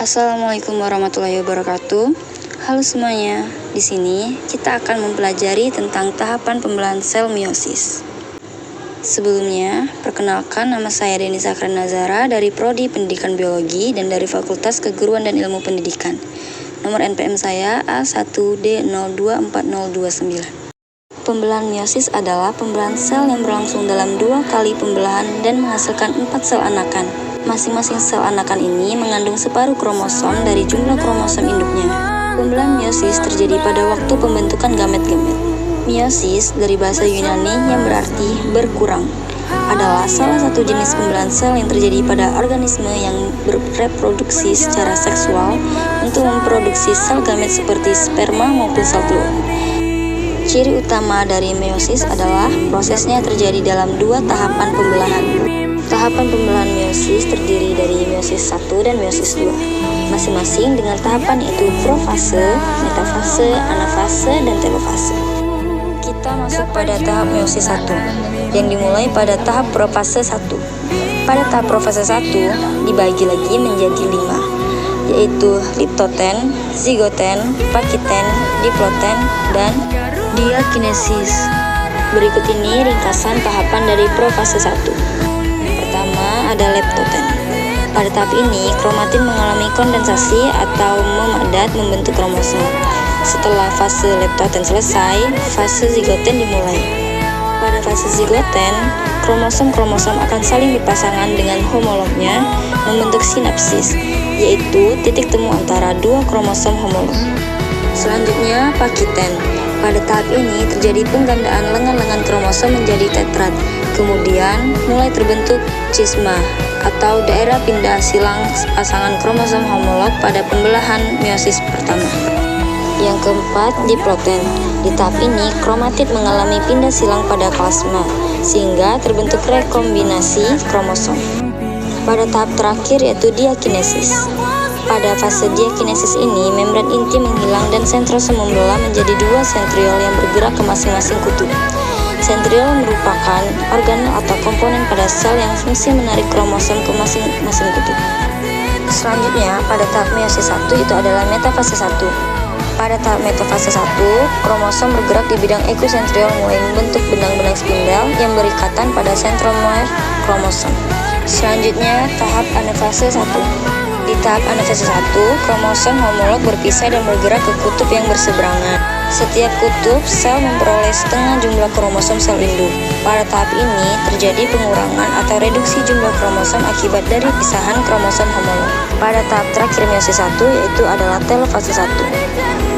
Assalamualaikum warahmatullahi wabarakatuh. Halo semuanya, di sini kita akan mempelajari tentang tahapan pembelahan sel meiosis. Sebelumnya, perkenalkan, nama saya Deni Sakran Nazara dari Prodi Pendidikan Biologi dan dari Fakultas Keguruan dan Ilmu Pendidikan. Nomor NPM saya A1D024029. Pembelahan meiosis adalah pembelahan sel yang berlangsung dalam 2 kali pembelahan dan menghasilkan 4 sel anakan. Masing-masing sel anakan ini mengandung separuh kromosom dari jumlah kromosom induknya. Pembelahan meiosis terjadi pada waktu pembentukan gamet-gamet. Meiosis dari bahasa Yunani yang berarti berkurang adalah salah satu jenis pembelahan sel yang terjadi pada organisme yang bereproduksi secara seksual untuk memproduksi sel gamet seperti sperma maupun sel telur. Ciri utama dari meiosis adalah prosesnya terjadi dalam 2 tahapan pembelahan. Tahapan pembelahan meiosis terdiri dari meiosis 1 dan meiosis 2, masing-masing dengan tahapan yaitu profase, metafase, anafase, dan telofase. Kita masuk pada tahap meiosis 1, yang dimulai pada tahap profase 1. Pada tahap profase 1, dibagi lagi menjadi 5, yaitu liptoten, zigoten, pakiten, diploten, dan diakinesis. Berikut ini ringkasan tahapan dari profase 1. Pertama ada leptoten. Pada tahap ini, kromatin mengalami kondensasi atau memadat membentuk kromosom. Setelah fase leptoten selesai, fase zigoten dimulai. Pada fase zigoten, kromosom-kromosom akan saling berpasangan dengan homolognya membentuk sinapsis, yaitu titik temu antara 2 kromosom homolog. Selanjutnya, pakiten. Pada tahap ini terjadi penggandaan lengan-lengan kromosom menjadi tetrad. Kemudian mulai terbentuk cisma atau daerah pindah silang pasangan kromosom homolog pada pembelahan meiosis pertama. Yang keempat, diploten. Di tahap ini kromatid mengalami pindah silang pada plasma sehingga terbentuk rekombinasi kromosom. Pada tahap terakhir yaitu diakinesis. Pada fase diakinesis ini, membran inti menghilang dan sentrosom membelah menjadi 2 sentriol yang bergerak ke masing-masing kutub. Sentriol merupakan organel atau komponen pada sel yang fungsi menarik kromosom ke masing-masing kutub. Selanjutnya, pada tahap meiosis 1 itu adalah metafase 1. Pada tahap metafase 1, kromosom bergerak di bidang ekosentriol mulai membentuk benang-benang spindel yang berikatan pada sentromer kromosom. Selanjutnya, tahap anafase 1. Di tahap anafase 1, kromosom homolog berpisah dan bergerak ke kutub yang berseberangan. Setiap kutub, sel memperoleh setengah jumlah kromosom sel induk. Pada tahap ini, terjadi pengurangan atau reduksi jumlah kromosom akibat dari pisahan kromosom homolog. Pada tahap terakhir meiosis 1, yaitu adalah telofase 1,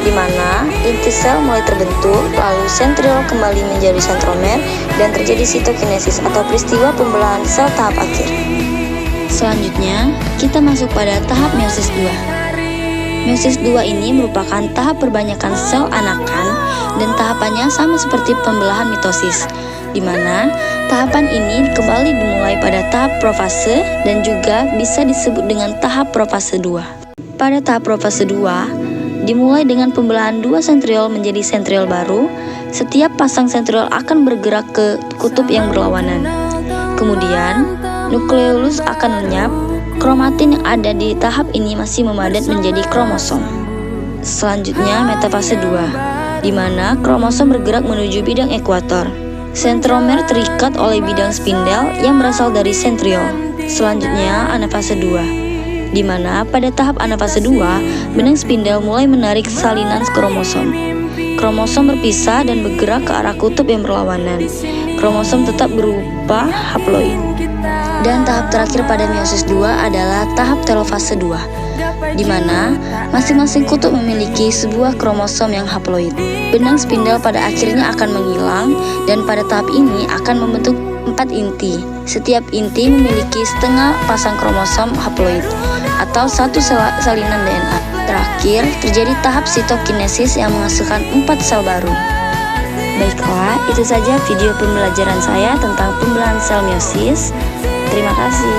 di mana inti sel mulai terbentuk, lalu sentriol kembali menjadi sentromer, dan terjadi sitokinesis atau peristiwa pembelahan sel tahap akhir. Selanjutnya, kita masuk pada tahap meiosis 2. Meiosis 2 ini merupakan tahap perbanyakan sel anakan dan tahapannya sama seperti pembelahan mitosis, di mana tahapan ini kembali dimulai pada tahap profase dan juga bisa disebut dengan tahap profase 2. Pada tahap profase 2, dimulai dengan pembelahan 2 sentriol menjadi sentriol baru. Setiap pasang sentriol akan bergerak ke kutub yang berlawanan. Kemudian, nukleolus akan lenyap. Kromatin yang ada di tahap ini masih memadat menjadi kromosom. Selanjutnya, metafase 2, di mana kromosom bergerak menuju bidang ekuator. Sentromer terikat oleh bidang spindel yang berasal dari sentriol. Selanjutnya, anafase 2, di mana pada tahap anafase 2, benang spindel mulai menarik salinan kromosom. Kromosom berpisah dan bergerak ke arah kutub yang berlawanan. Kromosom tetap berupa haploid. Dan tahap terakhir pada meiosis 2 adalah tahap telofase 2, di mana masing-masing kutub memiliki sebuah kromosom yang haploid. Benang spindel pada akhirnya akan menghilang dan pada tahap ini akan membentuk 4 inti. Setiap inti memiliki setengah pasang kromosom haploid atau 1 salinan DNA. Terakhir, terjadi tahap sitokinesis yang menghasilkan 4 sel baru. Baiklah, itu saja video pembelajaran saya tentang pembelahan sel meiosis. Terima kasih.